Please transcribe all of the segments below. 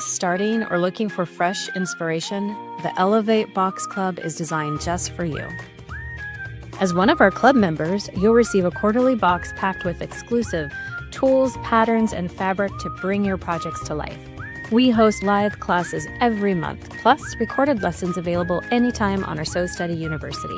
just starting or looking for fresh inspiration, the Elevate Box Club is designed just for you. As one of our club members, you'll receive a quarterly box packed with exclusive tools, patterns, and fabric to bring your projects to life. We host live classes every month, plus recorded lessons available anytime on our Sew Study University.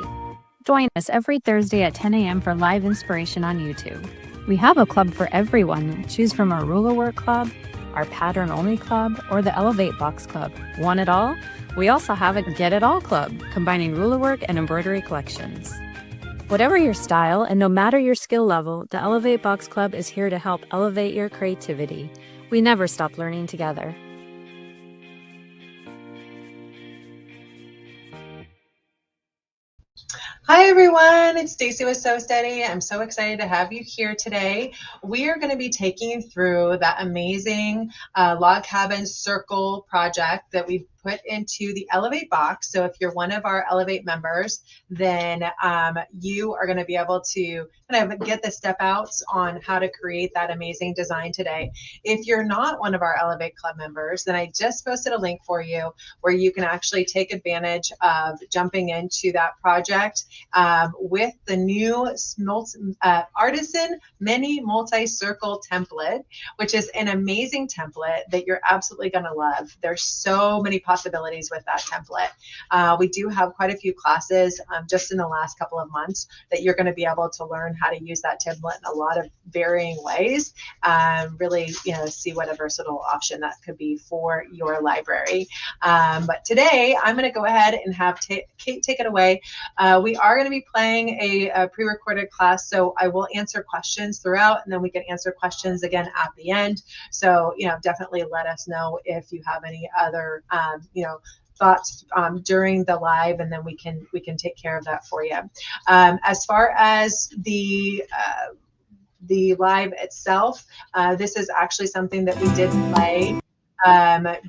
Join us every Thursday at 10 a.m. for live inspiration on YouTube. We have a club for everyone. Choose from our ruler work club, our pattern only club, or the Elevate Box Club. Want it all? We also have a Get It All Club, combining ruler work and embroidery collections. Whatever your style and no matter your skill level, the Elevate Box Club is here to help elevate your creativity. We never stop learning together. Hi everyone, it's Stacy with Sew Steady. I'm so excited to have you here today. We are going to be taking you through that amazing log cabin circle project that we've put into the Elevate box. So if you're one of our Elevate members, then you are going to be able to kind of get the step outs on how to create that amazing design today. If you're not one of our Elevate Club members, then I just posted a link for you where you can actually take advantage of jumping into that project with the new Artisan Mini Multi-Circle template, which is an amazing template that you're absolutely going to love. There's so many possibilities with that template. We do have quite a few classes just in the last couple of months that you're going to be able to learn how to use that template in a lot of varying ways. Really, see what a versatile option that could be for your library. But today, I'm going to go ahead and have Kate take it away. We are going to be playing a pre-recorded class, so I will answer questions throughout, and then we can answer questions again at the end. So, definitely let us know if you have any other, thoughts during the live, and then we can take care of that for you. As far as the live itself, this is actually something that we did play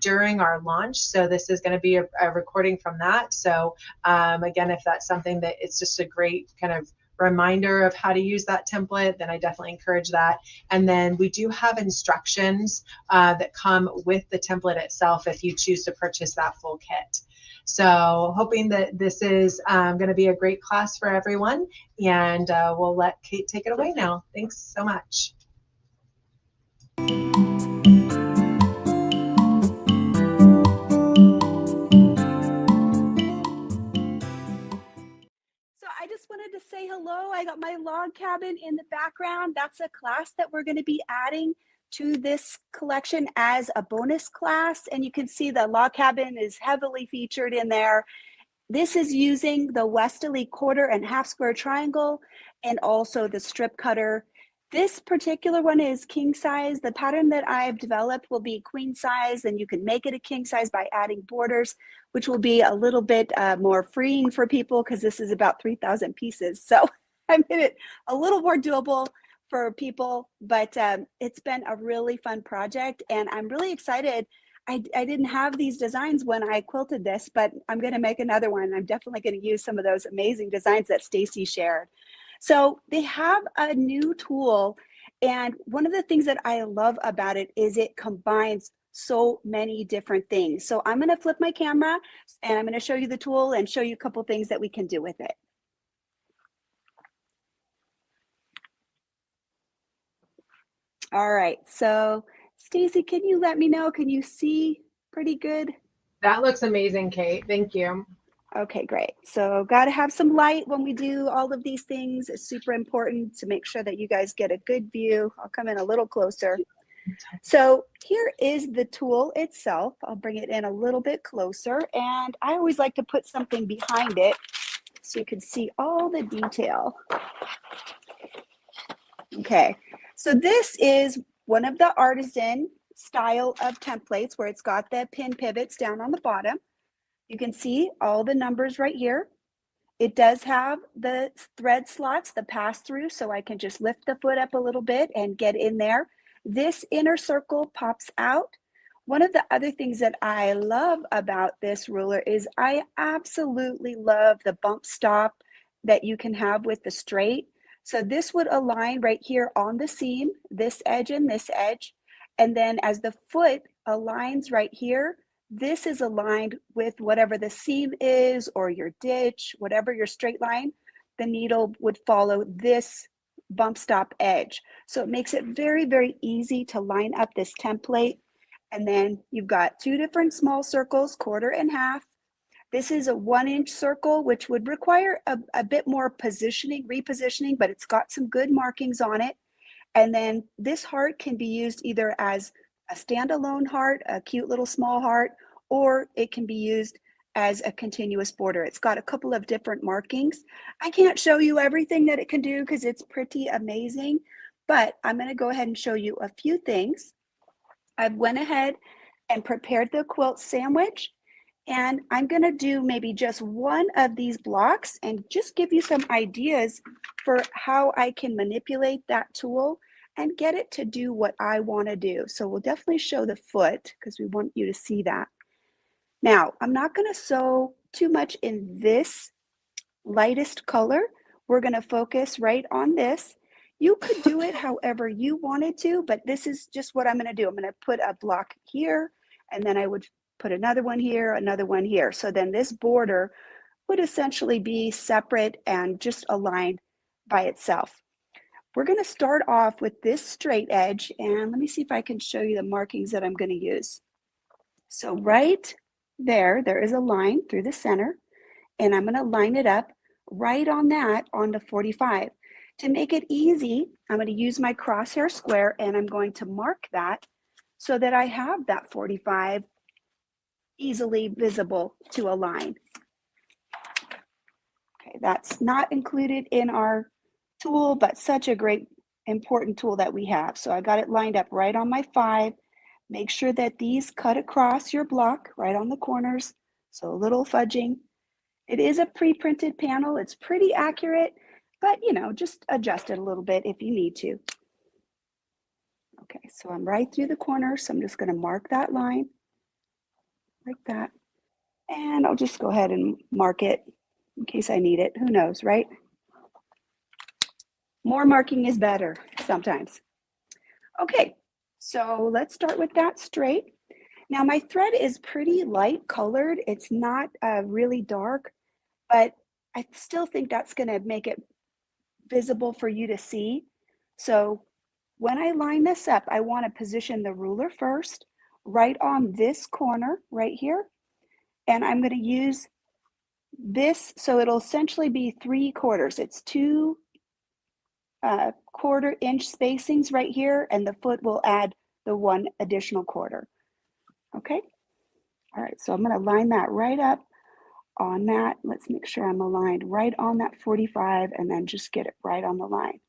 during our launch. So this is going to be a recording from that. So again, if that's something that it's just a great kind of reminder of how to use that template, then I definitely encourage that. And then we do have instructions that come with the template itself if you choose to purchase that full kit. So hoping that this is going to be a great class for everyone, and we'll let Kate take it away now. Thanks so much. I just wanted to say hello. I got my log cabin in the background. That's a class that we're going to be adding to this collection as a bonus class. And you can see the log cabin is heavily featured in there. This is using the Westerly quarter and half square triangle and also the strip cutter. This particular one is king size. The pattern that I've developed will be queen size, and you can make it a king size by adding borders, which will be a little bit more freeing for people because this is about 3,000 pieces. So I made it a little more doable for people, but it's been a really fun project, and I'm really excited. I didn't have these designs when I quilted this, but I'm going to make another one. I'm definitely going to use some of those amazing designs that Stacy shared. So they have a new tool, and one of the things that I love about it is it combines so many different things. So I'm going to flip my camera and I'm going to show you the tool and show you a couple things that we can do with it. All right, so Stacy, can you let me know? Can you see pretty good? That looks amazing, Kate. Thank you. Okay, great. So got to have some light when we do all of these things. It's super important to make sure that you guys get a good view. I'll come in a little closer. So here is the tool itself. I'll bring it in a little bit closer, and I always like to put something behind it so you can see all the detail. Okay, so this is one of the Artisan style of templates where it's got the pin pivots down on the bottom. You can see all the numbers right here. It does have the thread slots, the pass through, so I can just lift the foot up a little bit and get in there. This inner circle pops out. One of the other things that I love about this ruler is I absolutely love the bump stop that you can have with the straight. So this would align right here on the seam, this edge and this edge. And then as the foot aligns right here, this is aligned with whatever the seam is or your ditch, whatever your straight line, the needle would follow this bump stop edge. So it makes it very, very easy to line up this template. And then you've got 2 different small circles, quarter and half. This is a 1-inch circle, which would require a bit more repositioning, but it's got some good markings on it. And then this heart can be used either as a standalone heart, a cute little small heart, or it can be used as a continuous border. It's got a couple of different markings. I can't show you everything that it can do because it's pretty amazing, but I'm going to go ahead and show you a few things. I went ahead and prepared the quilt sandwich, and I'm going to do maybe just one of these blocks and just give you some ideas for how I can manipulate that tool and get it to do what I want to do. So we'll definitely show the foot because we want you to see that. Now, I'm not going to sew too much in this lightest color. We're going to focus right on this. You could do it however you wanted to, but this is just what I'm going to do. I'm going to put a block here, and then I would put another one here, another one here. So then this border would essentially be separate and just aligned by itself. We're going to start off with this straight edge, and let me see if I can show you the markings that I'm going to use. So right there is a line through the center, and I'm going to line it up right on that on the 45. To make it easy, I'm going to use my crosshair square, and I'm going to mark that so that I have that 45 easily visible to a line. Okay, that's not included in our tool, but such a great important tool that we have. So I got it lined up right on my 5. Make sure that these cut across your block right on the corners. So a little fudging. It is a pre-printed panel. It's pretty accurate, but just adjust it a little bit if you need to. Okay, so I'm right through the corner. So I'm just going to mark that line like that. And I'll just go ahead and mark it in case I need it. Who knows, right? More marking is better sometimes. Okay, so let's start with that straight. Now my thread is pretty light colored. It's not really dark, but I still think that's going to make it visible for you to see. So when I line this up, I want to position the ruler first, right on this corner right here. And I'm going to use this, so it'll essentially be 3/4. It's 2 1/4-inch spacings right here, and the foot will add the 1 additional quarter. Okay, all right, so I'm going to line that right up on that. Let's make sure I'm aligned right on that 45, and then just get it right on the line.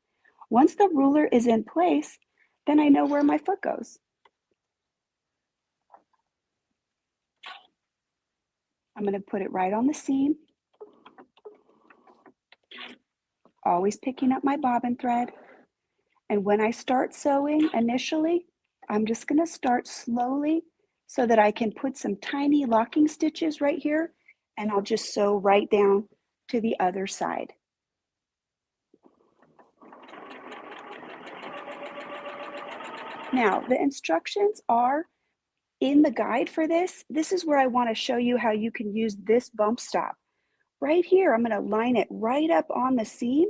Once the ruler is in place, then I know where my foot goes. I'm going to put it right on the seam, always picking up my bobbin thread. And when I start sewing initially, I'm just going to start slowly so that I can put some tiny locking stitches right here, and I'll just sew right down to the other side. Now, the instructions are in the guide for this. This is where I want to show you how you can use this bump stop. Right here, I'm going to line it right up on the seam,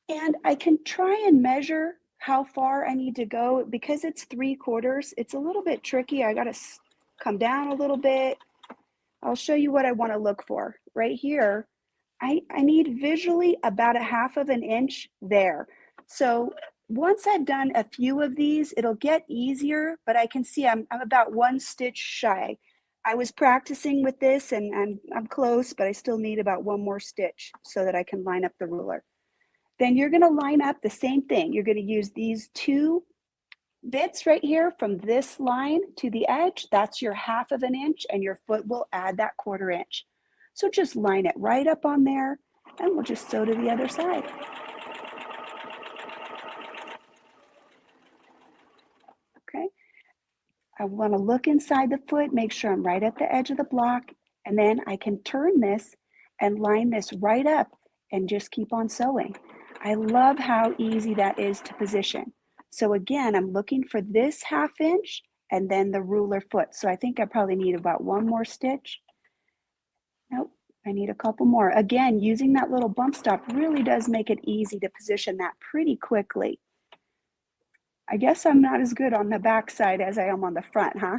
and I can try and measure how far I need to go. Because it's 3/4, it's a little bit tricky. I got to come down a little bit. I'll show you what I want to look for. Right here, I need visually about 1/2 of an inch there. So once I've done a few of these, it'll get easier, but I can see I'm about 1 stitch shy. I was practicing with this, and I'm close, but I still need about 1 more stitch so that I can line up the ruler. Then you're going to line up the same thing. You're going to use these 2 bits right here from this line to the edge. That's your 1/2 of an inch, and your foot will add that 1/4 inch. So just line it right up on there, and we'll just sew to the other side. Okay. I want to look inside the foot, make sure I'm right at the edge of the block, and then I can turn this and line this right up and just keep on sewing. I love how easy that is to position. So again, I'm looking for this 1/2 inch and then the ruler foot. So I think I probably need about 1 more stitch. Nope, I need a couple more. Again, using that little bump stop really does make it easy to position that pretty quickly. I guess I'm not as good on the back side as I am on the front, huh?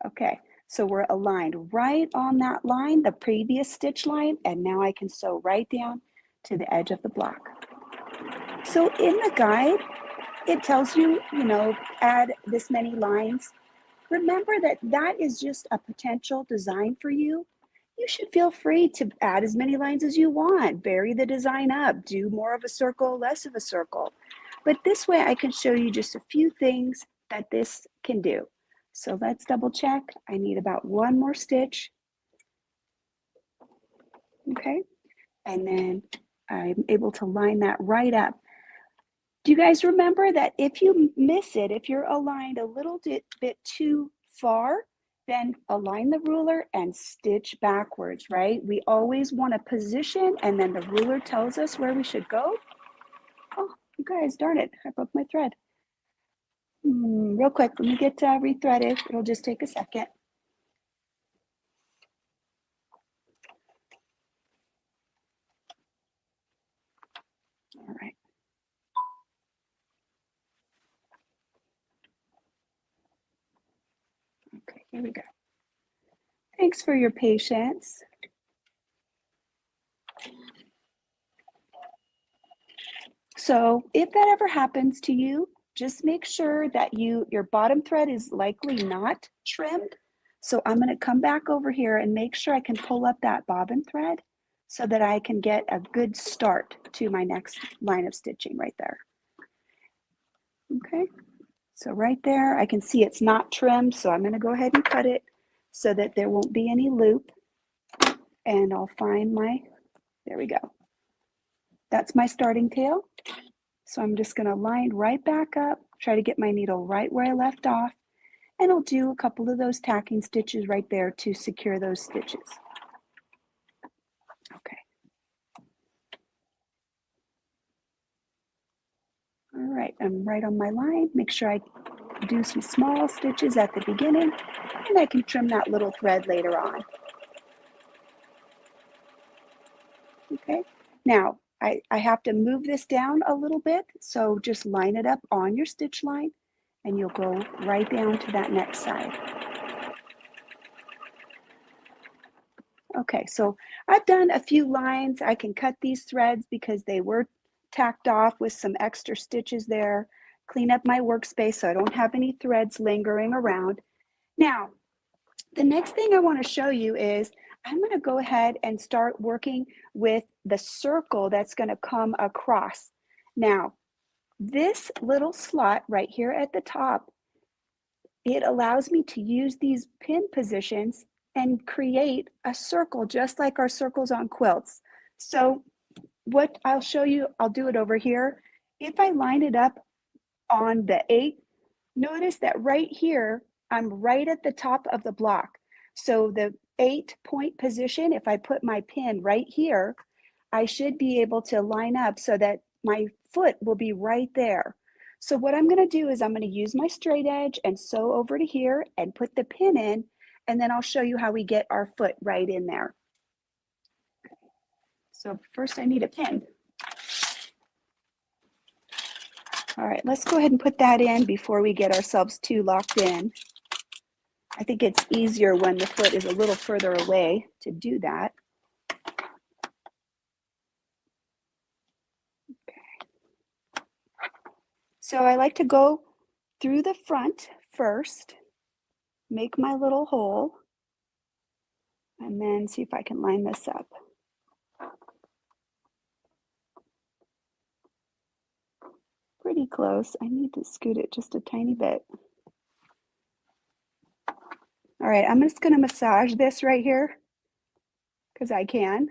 Okay, so we're aligned right on that line, the previous stitch line, and now I can sew right down to the edge of the block. So in the guide, it tells you, add this many lines. Remember that that is just a potential design for you. You should feel free to add as many lines as you want, vary the design up, do more of a circle, less of a circle. But this way I can show you just a few things that this can do. So let's double check. I need about 1 more stitch. Okay, and then I'm able to line that right up. Do you guys remember that if you miss it, if you're aligned a little bit too far, then align the ruler and stitch backwards, right? We always want to position and then the ruler tells us where we should go. Oh, you guys, darn it, I broke my thread. Real quick, let me get rethreaded. It'll just take a second. All right. Okay, here we go. Thanks for your patience. So if that ever happens to you, just make sure that your bottom thread is likely not trimmed. So I'm going to come back over here and make sure I can pull up that bobbin thread so that I can get a good start to my next line of stitching right there. Okay, so right there, I can see it's not trimmed, so I'm going to go ahead and cut it so that there won't be any loop. And I'll find there we go. That's my starting tail. So I'm just going to line right back up, try to get my needle right where I left off, and I'll do a couple of those tacking stitches right there to secure those stitches. Okay. All right, I'm right on my line. Make sure I do some small stitches at the beginning, and I can trim that little thread later on. Okay, now I have to move this down a little bit, so just line it up on your stitch line, and you'll go right down to that next side. Okay, so I've done a few lines. I can cut these threads because they were tacked off with some extra stitches there. Clean up my workspace so I don't have any threads lingering around. Now, the next thing I want to show you is I'm going to go ahead and start working with the circle that's going to come across. Now, this little slot right here at the top, it allows me to use these pin positions and create a circle just like our circles on quilts. So what I'll show you, I'll do it over here. If I line it up on the 8, notice that right here, I'm right at the top of the block. So the 8-point position, if I put my pin right here, I should be able to line up so that my foot will be right there. So what I'm going to do is I'm going to use my straight edge and sew over to here and put the pin in, and then I'll show you how we get our foot right in there. So first I need a pin. All right, let's go ahead and put that in before we get ourselves too locked in. I think it's easier when the foot is a little further away to do that. Okay. So I like to go through the front first, make my little hole, and then see if I can line this up. Pretty close. I need to scoot it just a tiny bit. All right, I'm just going to massage this right here because I can.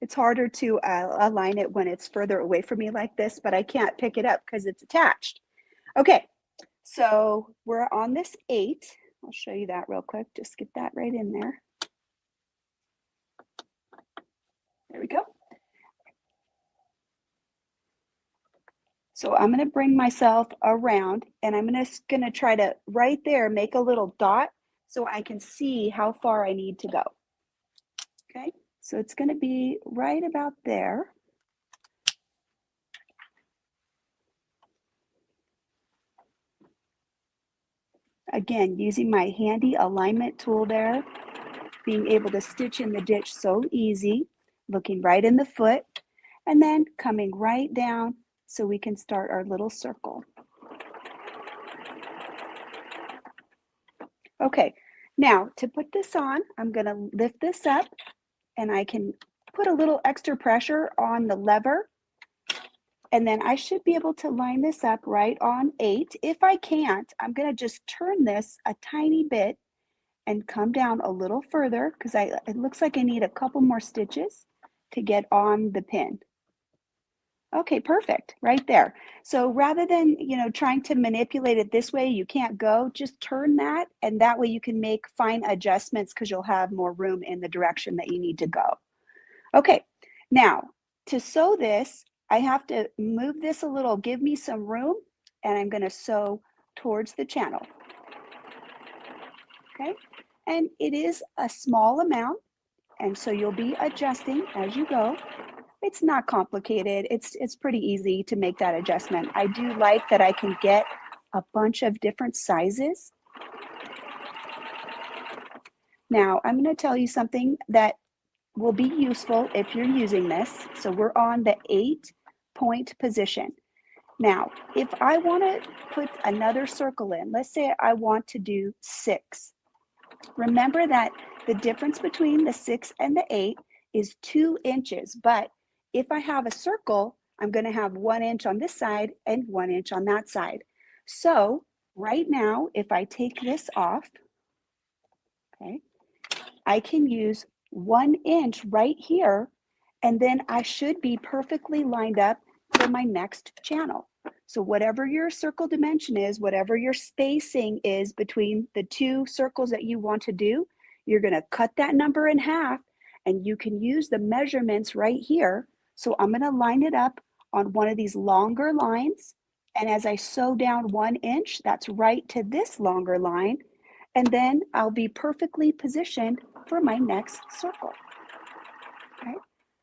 It's harder to align it when it's further away from me like this, but I can't pick it up because it's attached. Okay, so we're on this 8. I'll show you that real quick. Just get that right in there. There we go. So I'm going to bring myself around and I'm just going to try to right there make a little dot so I can see how far I need to go. Okay, so it's going to be right about there. Again, using my handy alignment tool there, being able to stitch in the ditch so easy, looking right in the foot, and then coming right down so we can start our little circle. Okay, now to put this on, I'm going to lift this up and I can put a little extra pressure on the lever. And then I should be able to line this up right on 8. If I can't, I'm going to just turn this a tiny bit and come down a little further because it looks like I need a couple more stitches to get on the pin. Okay, perfect, right there. So rather than, trying to manipulate it this way, you can't go, just turn that, and that way you can make fine adjustments because you'll have more room in the direction that you need to go. Okay, now to sew this, I have to move this a little, give me some room, and I'm going to sew towards the channel. Okay, and it is a small amount, and so you'll be adjusting as you go. It's not complicated. It's pretty easy to make that adjustment. I do like that I can get a bunch of different sizes. Now, I'm going to tell you something that will be useful if you're using this. So we're on the 8-point position. Now, if I want to put another circle in, let's say I want to do 6. Remember that the difference between the 6 and the 8 is 2 inches, but if I have a circle, I'm going to have 1 inch on this side and 1 inch on that side. So right now, if I take this off, okay, I can use 1 inch right here, and then I should be perfectly lined up for my next channel. So whatever your circle dimension is, whatever your spacing is between the 2 circles that you want to do, you're going to cut that number in half, and you can use the measurements right here. So I'm going to line it up on one of these longer lines, and as I sew down 1 inch, that's right to this longer line, and then I'll be perfectly positioned for my next circle. Okay,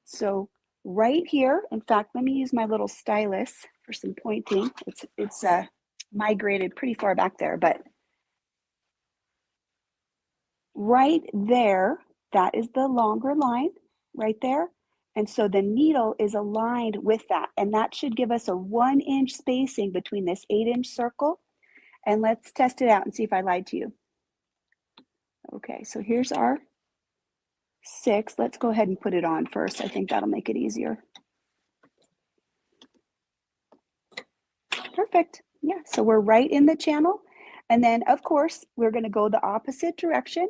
so right here, in fact, let me use my little stylus for some pointing. It's migrated pretty far back there, but right there, that is the longer line right there. And so the needle is aligned with that, and that should give us a 1 inch spacing between this 8-inch circle. And let's test it out and see if I lied to you. Okay, so here's our 6. Let's go ahead and put it on first. I think that'll make it easier. Perfect. Yeah, so we're right in the channel. And then, of course, we're going to go the opposite direction.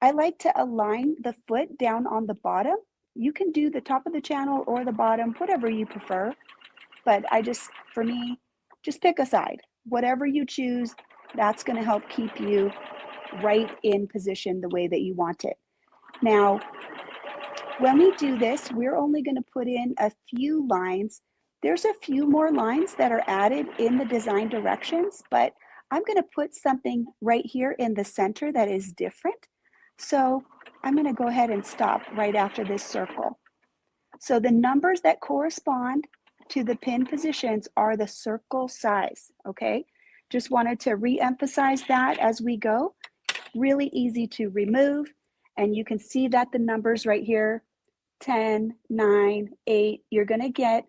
I like to align the foot down on the bottom. You can do the top of the channel or the bottom, whatever you prefer. But for me, just pick a side. Whatever you choose, that's going to help keep you right in position the way that you want it. Now, when we do this, we're only going to put in a few lines. There's a few more lines that are added in the design directions, but I'm going to put something right here in the center that is different. So I'm going to go ahead and stop right after this circle. So the numbers that correspond to the pin positions are the circle size, okay? Just wanted to re-emphasize that as we go. Really easy to remove. And you can see that the numbers right here, 10, 9, 8, you're going to get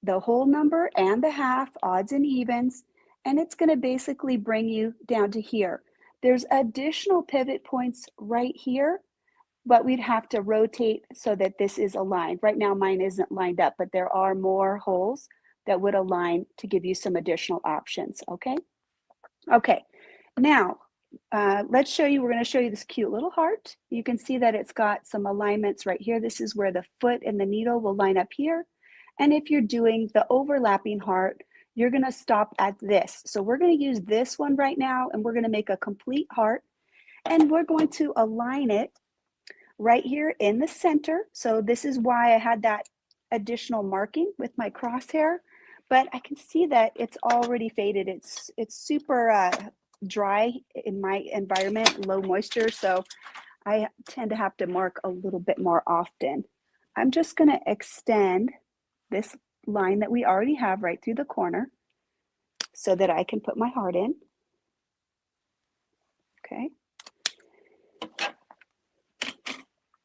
the whole number and the half, odds and evens, and it's going to basically bring you down to here. There's additional pivot points right here, but we'd have to rotate so that this is aligned. Right now mine isn't lined up, but there are more holes that would align to give you some additional options, okay? Okay, now let's show you, we're going to show you this cute little heart. You can see that it's got some alignments right here. This is where the foot and the needle will line up here. And if you're doing the overlapping heart, you're going to stop at this. So we're going to use this one right now, and we're going to make a complete heart. And we're going to align it right here in the center. So this is why I had that additional marking with my crosshair. but I can see that it's already faded. It's super dry in my environment, low moisture, so I tend to have to mark a little bit more often. I'm just going to extend this line that we already have right through the corner so that I can put my heart in. Okay.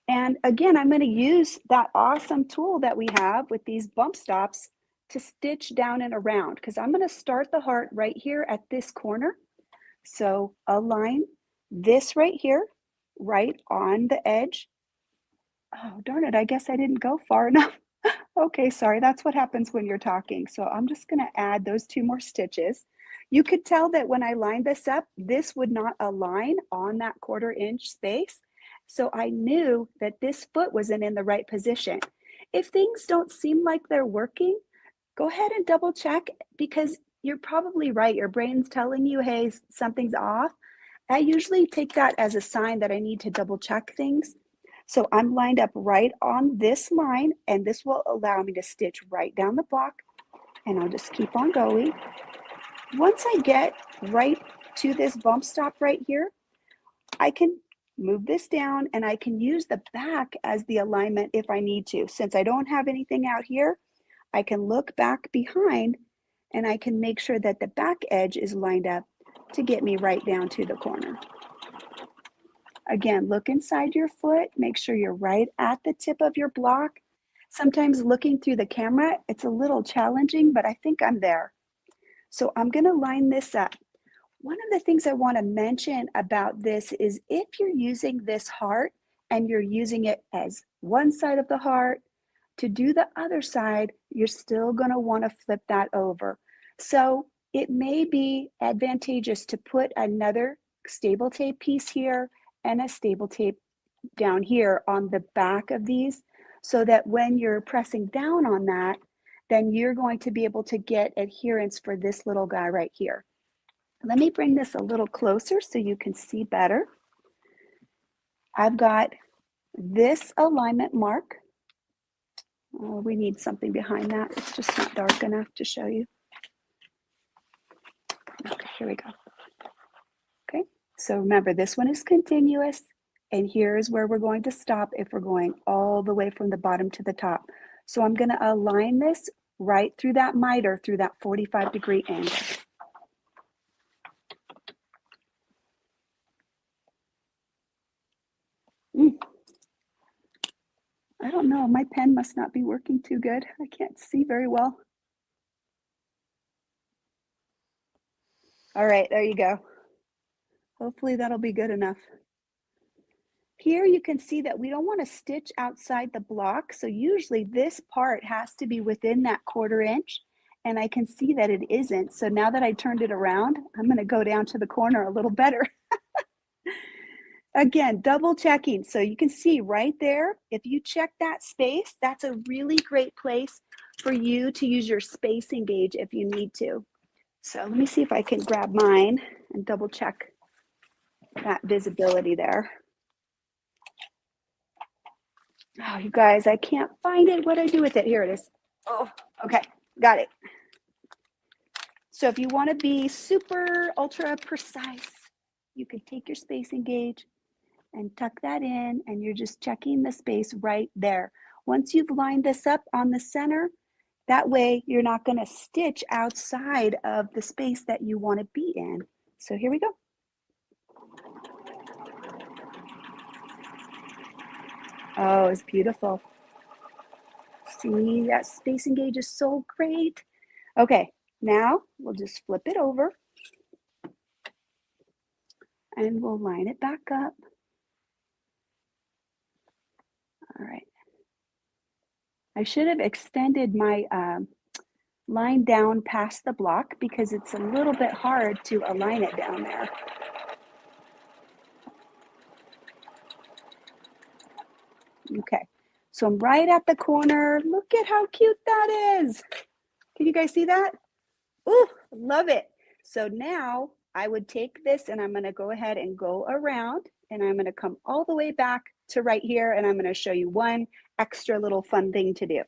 And again, I'm going to use that awesome tool that we have with these bump stops to stitch down and around, because I'm going to start the heart right here at this corner. So align this right here, right on the edge. Oh, darn it, I guess I didn't go far enough. Okay, sorry, that's what happens when you're talking. So I'm just going to add those 2 more stitches. You could tell that when I lined this up, this would not align on that 1/4 inch space. So I knew that this foot wasn't in the right position. If things don't seem like they're working, go ahead and double check, because you're probably right. Your brain's telling you, hey, something's off. I usually take that as a sign that I need to double check things. So I'm lined up right on this line, and this will allow me to stitch right down the block, and I'll just keep on going. Once I get right to this bump stop right here, I can move this down and I can use the back as the alignment if I need to. Since I don't have anything out here, I can look back behind and I can make sure that the back edge is lined up to get me right down to the corner. Again, look inside your foot, make sure you're right at the tip of your block. Sometimes looking through the camera, it's a little challenging, but I think I'm there. So I'm going to line this up. One of the things I want to mention about this is if you're using this heart and you're using it as one side of the heart, to do the other side, you're still going to want to flip that over. So it may be advantageous to put another stable tape piece here and a stable tape down here on the back of these, so that when you're pressing down on that, then you're going to be able to get adherence for this little guy right here. Let me bring this a little closer so you can see better. I've got this alignment mark. Oh, we need something behind that. It's just not dark enough to show you. Okay, here we go. Okay, so remember, this one is continuous, and here's where we're going to stop if we're going all the way from the bottom to the top. So I'm going to align this right through that miter, through that 45-degree angle. I don't know, my pen must not be working too good. I can't see very well. All right, there you go. Hopefully that'll be good enough. Here you can see that we don't want to stitch outside the block, so usually this part has to be within that 1/4 inch, and I can see that it isn't. So now that I turned it around, I'm going to go down to the corner a little better. Again, double checking. So you can see right there, if you check that space, that's a really great place for you to use your spacing gauge if you need to. So let me see if I can grab mine and double check that visibility there. Oh, you guys, I can't find it. What do I do with it? Here it is. Oh, okay, got it. So if you want to be super ultra precise, you could take your spacing gauge and tuck that in, and you're just checking the space right there. Once you've lined this up on the center, that way you're not going to stitch outside of the space that you want to be in. So here we go. Oh, it's beautiful. See, that spacing gauge is so great. Okay, now we'll just flip it over and we'll line it back up. All right. I should have extended my line down past the block because it's a little bit hard to align it down there. Okay, so I'm right at the corner. Look at how cute that is. Can you guys see that? Ooh, love it. So now I would take this and I'm going to go ahead and go around, and I'm going to come all the way back to right here, and I'm going to show you one extra little fun thing to do.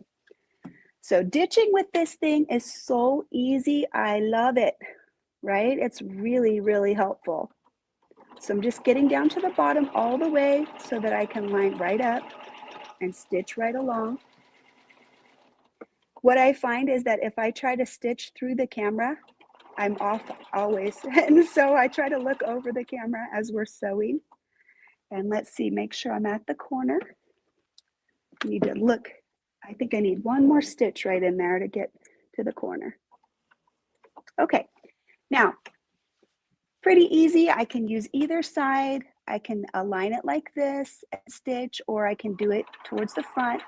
So ditching with this thing is so easy. I love it, right? It's really, really helpful. So I'm just getting down to the bottom all the way so that I can line right up and stitch right along. What I find is that if I try to stitch through the camera, I'm off always. And so I try to look over the camera as we're sewing. And let's see, make sure I'm at the corner. I need to look. I think I need one more stitch right in there to get to the corner. Okay, now, pretty easy. I can use either side. I can align it like this and stitch, or I can do it towards the front.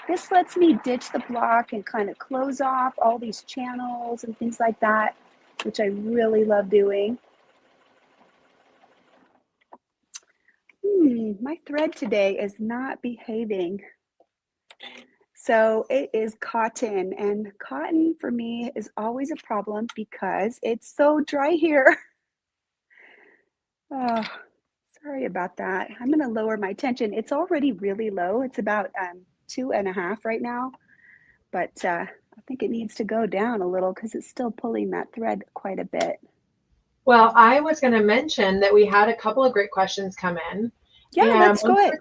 This lets me ditch the block and kind of close off all these channels and things like that, which I really love doing. My thread today is not behaving. So it is cotton, and cotton for me is always a problem because it's so dry here. Oh, sorry about that. I'm going to lower my tension. It's already really low. It's about 2.5 right now, but I think it needs to go down a little because it's still pulling that thread quite a bit. Well, I was going to mention that we had a couple of great questions come in. Yeah, let's go ahead.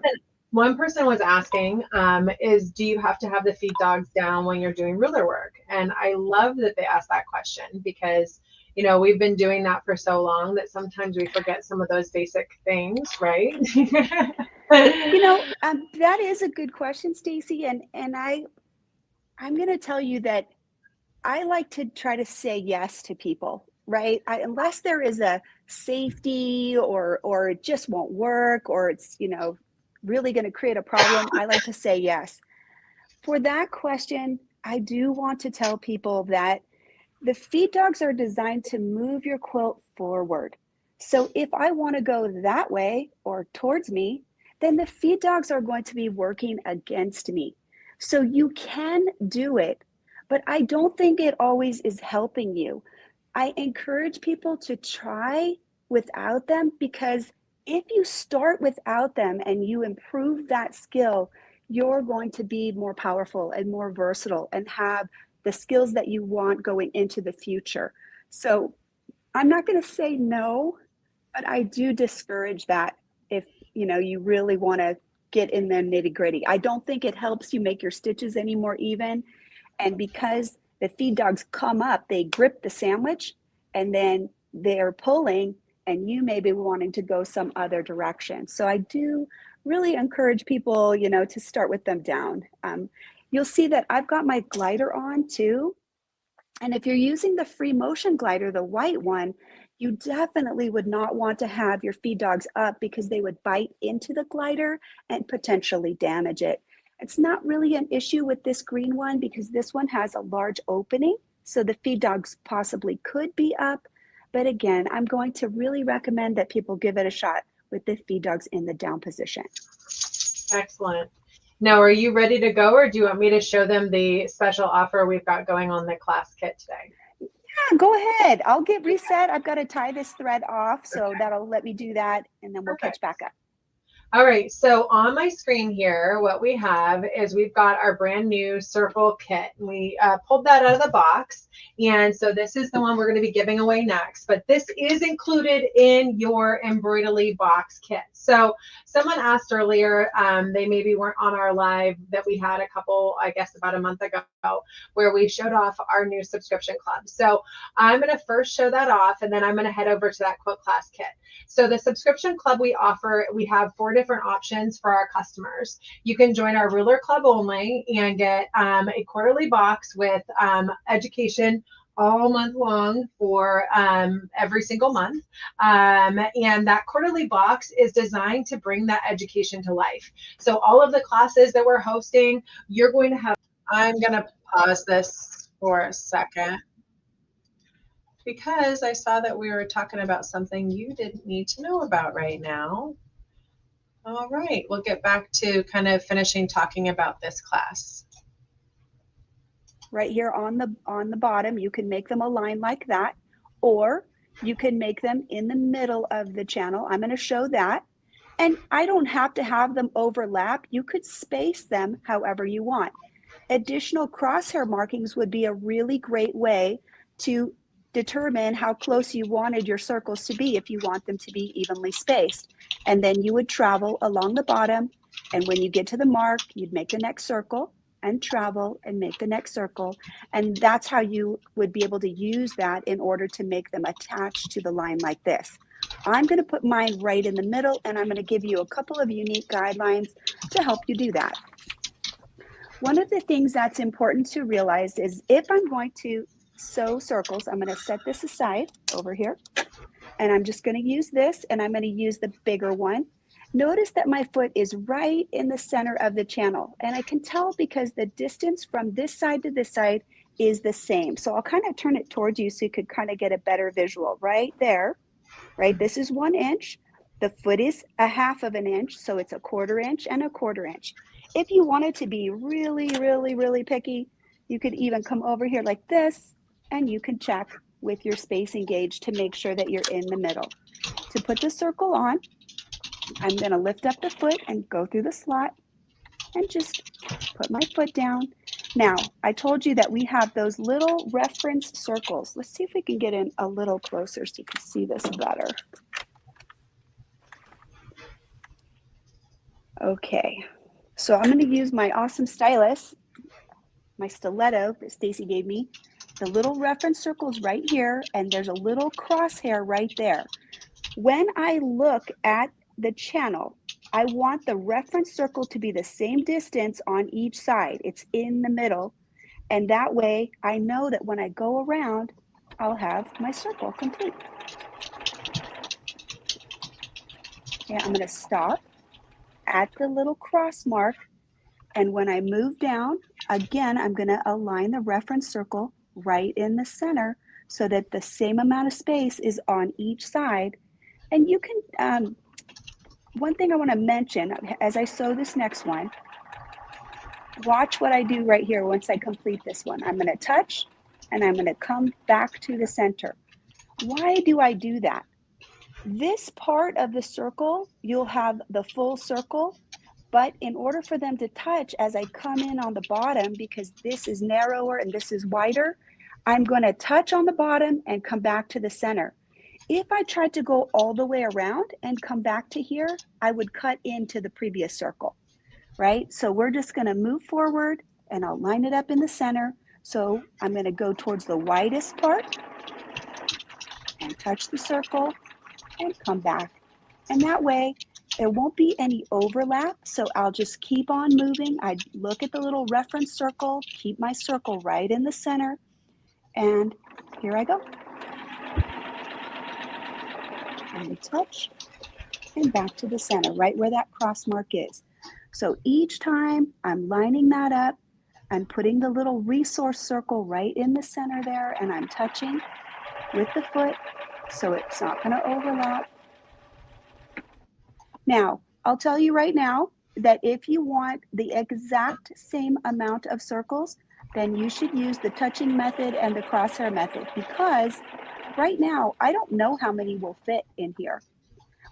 One person was asking, do you have to have the feed dogs down when you're doing ruler work? And I love that they asked that question because, you know, we've been doing that for so long that sometimes we forget some of those basic things, right? You know, that is a good question, Stacy. And I'm going to tell you that I like to try to say yes to people, right? Unless there is a safety or it just won't work, or it's, you know, really going to create a problem, I like to say yes. For that question, I do want to tell people that the feed dogs are designed to move your quilt forward. So if I want to go that way or towards me, then the feed dogs are going to be working against me. So you can do it, but I don't think it always is helping you. I encourage people to try without them, because if you start without them and you improve that skill, you're going to be more powerful and more versatile and have the skills that you want going into the future. So I'm not going to say no, but I do discourage that if you know you really want to get in the nitty gritty. I don't think it helps you make your stitches any more even. And because the feed dogs come up, they grip the sandwich and then they're pulling, and you may be wanting to go some other direction. So I do really encourage people, you know, to start with them down. You'll see that I've got my glider on too. And if you're using the free motion glider, the white one, you definitely would not want to have your feed dogs up because they would bite into the glider and potentially damage it. It's not really an issue with this green one because this one has a large opening, so the feed dogs possibly could be up. But again, I'm going to really recommend that people give it a shot with the feed dogs in the down position. Excellent. Now, are you ready to go, or do you want me to show them the special offer we've got going on the class kit today? Yeah, go ahead. I'll get reset. I've got to tie this thread off, so that'll let me do that, and then we'll catch back up. All right, so on my screen here, what we have is we've got our brand new circle kit. We pulled that out of the box, and so this is the one we're going to be giving away next, but this is included in your embroidery box kit. So someone asked earlier, they maybe weren't on our live that we had a couple, I guess about a month ago, where we showed off our new subscription club. So I'm going to first show that off, and then I'm going to head over to that quilt class kit. So the subscription club we offer, we have 4 different options for our customers. You can join our ruler club only and get a quarterly box with education all month long for every single month. And that quarterly box is designed to bring that education to life. So all of the classes that we're hosting, you're going to have. I'm going to pause this for a second, because I saw that we were talking about something you didn't need to know about right now. All right, we'll get back to kind of finishing talking about this class. Right here on the bottom, you can make them align like that, or you can make them in the middle of the channel. I'm going to show that. And I don't have to have them overlap. You could space them however you want. Additional crosshair markings would be a really great way to determine how close you wanted your circles to be if you want them to be evenly spaced. And then you would travel along the bottom, and when you get to the mark, you'd make the next circle and travel and make the next circle. And that's how you would be able to use that in order to make them attached to the line like this. I'm going to put mine right in the middle, and I'm going to give you a couple of unique guidelines to help you do that. One of the things that's important to realize is if I'm going to sew circles, I'm going to set this aside over here, and I'm just going to use this, and I'm going to use the bigger one. Notice that my foot is right in the center of the channel, and I can tell because the distance from this side to this side is the same. So I'll kind of turn it towards you so you could kind of get a better visual right there, right? This is 1 inch. The foot is 1/2 of an inch, so it's 1/4 inch and 1/4 inch. If you wanted to be really, really, really picky, you could even come over here like this, and you can check with your spacing gauge to make sure that you're in the middle. To put the circle on, I'm going to lift up the foot and go through the slot and just put my foot down. Now, I told you that we have those little reference circles. Let's see if we can get in a little closer so you can see this better. Okay, so I'm going to use my awesome stylus, my stiletto that Stacy gave me. The little reference circle's right here, and there's a little crosshair right there. When I look at the channel, I want the reference circle to be the same distance on each side. It's in the middle, and that way I know that when I go around, I'll have my circle complete. Okay, I'm going to stop at the little cross mark, and when I move down, again, I'm going to align the reference circle right in the center so that the same amount of space is on each side. And you can, one thing I want to mention as I sew this next one, watch what I do right here once I complete this one. I'm going to touch, and I'm going to come back to the center. Why do I do that? This part of the circle, you'll have the full circle, but in order for them to touch as I come in on the bottom, because this is narrower and this is wider, I'm going to touch on the bottom and come back to the center. If I tried to go all the way around and come back to here, I would cut into the previous circle, right? So we're just going to move forward, and I'll line it up in the center. So I'm going to go towards the widest part and touch the circle and come back. And that way there won't be any overlap. So I'll just keep on moving. I look at the little reference circle, keep my circle right in the center, and here I go. And touch and back to the center, right where that cross mark is. So each time I'm lining that up, I'm putting the little resource circle right in the center there, and I'm touching with the foot so it's not going to overlap. Now, I'll tell you right now that if you want the exact same amount of circles, then you should use the touching method and the crosshair method, because right now I don't know how many will fit in here.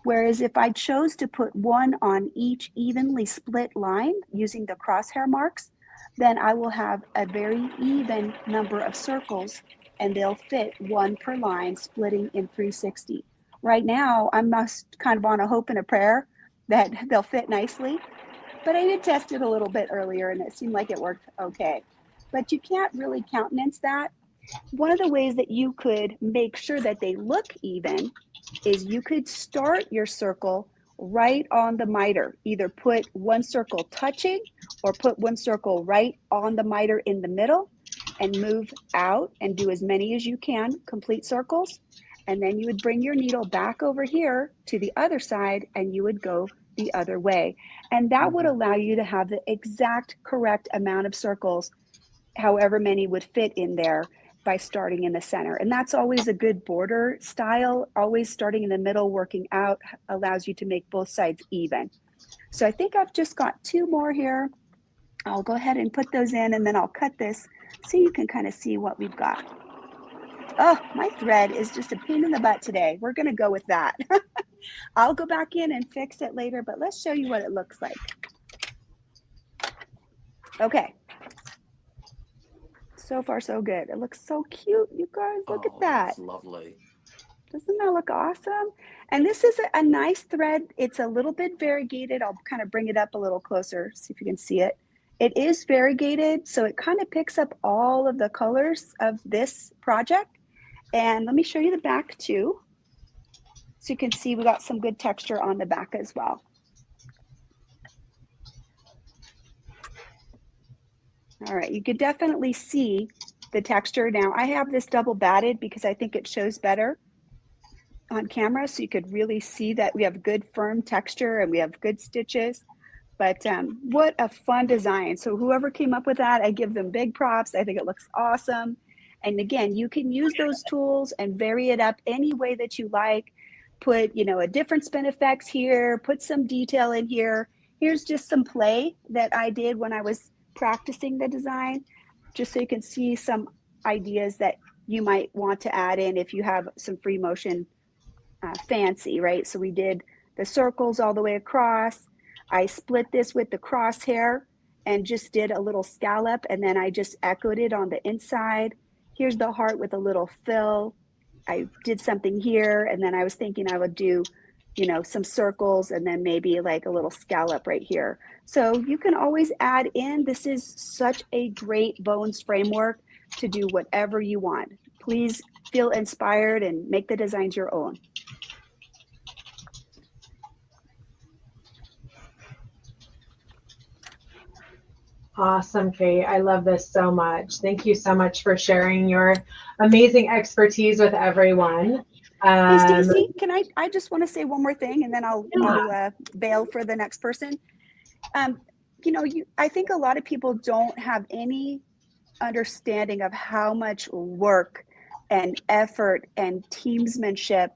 Whereas if I chose to put one on each evenly split line using the crosshair marks, then I will have a very even number of circles, and they'll fit one per line, splitting in 360. Right now, I'm just kind of on a hope and a prayer that they'll fit nicely, but I did test it a little bit earlier and it seemed like it worked okay. But you can't really countenance that. One of the ways that you could make sure that they look even is you could start your circle right on the miter. Either put one circle touching or put one circle right on the miter in the middle and move out and do as many as you can, complete circles. And then you would bring your needle back over here to the other side and you would go the other way. And that would allow you to have the exact correct amount of circles, however many would fit in there, by starting in the center. And that's always a good border style. Always starting in the middle, working out allows you to make both sides even. So I think I've just got 2 more here. I'll go ahead and put those in, and then I'll cut this so you can kind of see what we've got. Oh, my thread is just a pain in the butt today. We're going to go with that. I'll go back in and fix it later, but let's show you what it looks like. Okay, So far, so good. It looks so cute, you guys. Look at Oh, that. that's lovely. Doesn't that look awesome? And this is a nice thread. It's a little bit variegated. I'll kind of bring it up a little closer, see if you can see it. It is variegated, so it kind of picks up all of the colors of this project. And let me show you the back too. So you can see we got some good texture on the back as well. All right, you could definitely see the texture. Now I have this double batted because I think it shows better on camera, so you could really see that we have good firm texture and we have good stitches. But what a fun design. So whoever came up with that, I give them big props. I think it looks awesome. And again, you can use those tools and vary it up any way that you like. Put, you know, a different spin effects here, put some detail in here. Here's just some play that I did when I was practicing the design, just so you can see some ideas that you might want to add in if you have some free motion fancy, right? So we did the circles all the way across. I split this with the crosshair and just did a little scallop, and then I just echoed it on the inside. Here's the heart with a little fill. I did something here, and then I was thinking I would do, you know, some circles and then maybe like a little scallop right here. So you can always add in. This is such a great bones framework to do whatever you want. Please feel inspired and make the designs your own. Awesome, Kate. I love this so much. Thank you so much for sharing your amazing expertise with everyone. Hey, Stacy, can I just want to say one more thing and then I'll bail for the next person. You know, I think a lot of people don't have any understanding of how much work and effort and teamsmanship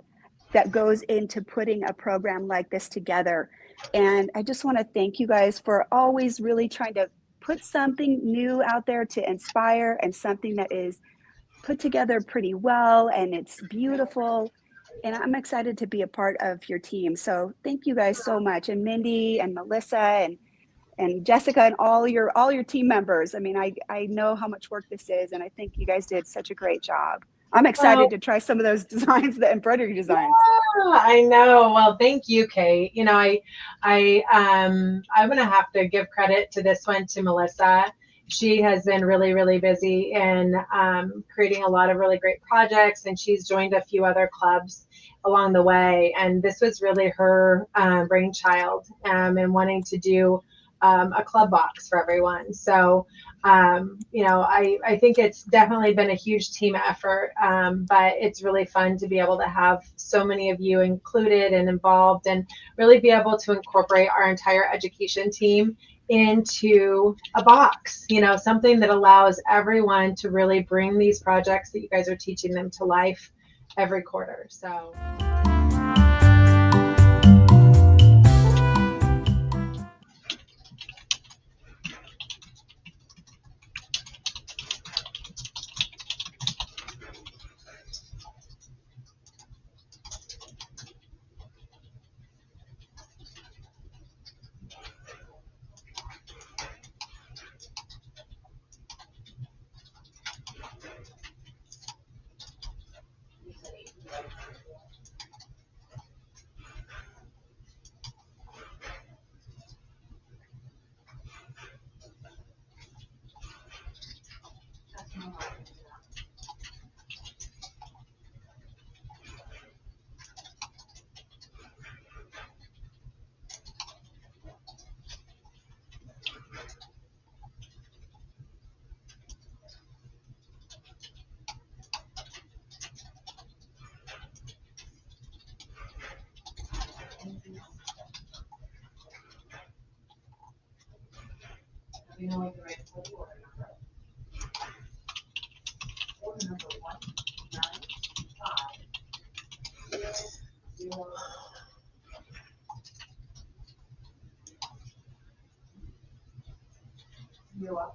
that goes into putting a program like this together. And I just want to thank you guys for always really trying to put something new out there to inspire and something that is put together pretty well and it's beautiful. And I'm excited to be a part of your team. So thank you guys so much. And Mindy and Melissa and Jessica and all your team members. I mean, I know how much work this is, and I think you guys did such a great job. I'm excited to try some of those designs, the embroidery designs. Yeah, I know. Well, thank you, Kate. You know, I'm gonna have to give credit to this one to Melissa. She has been really, really busy in creating a lot of really great projects, and she's joined a few other clubs along the way. And this was really her brainchild and wanting to do a club box for everyone. So, you know, I think it's definitely been a huge team effort, but it's really fun to be able to have so many of you included and involved and really be able to incorporate our entire education team into a box, you know, something that allows everyone to really bring these projects that you guys are teaching them to life every quarter. So. You know what the right order number? Order number 195. 0.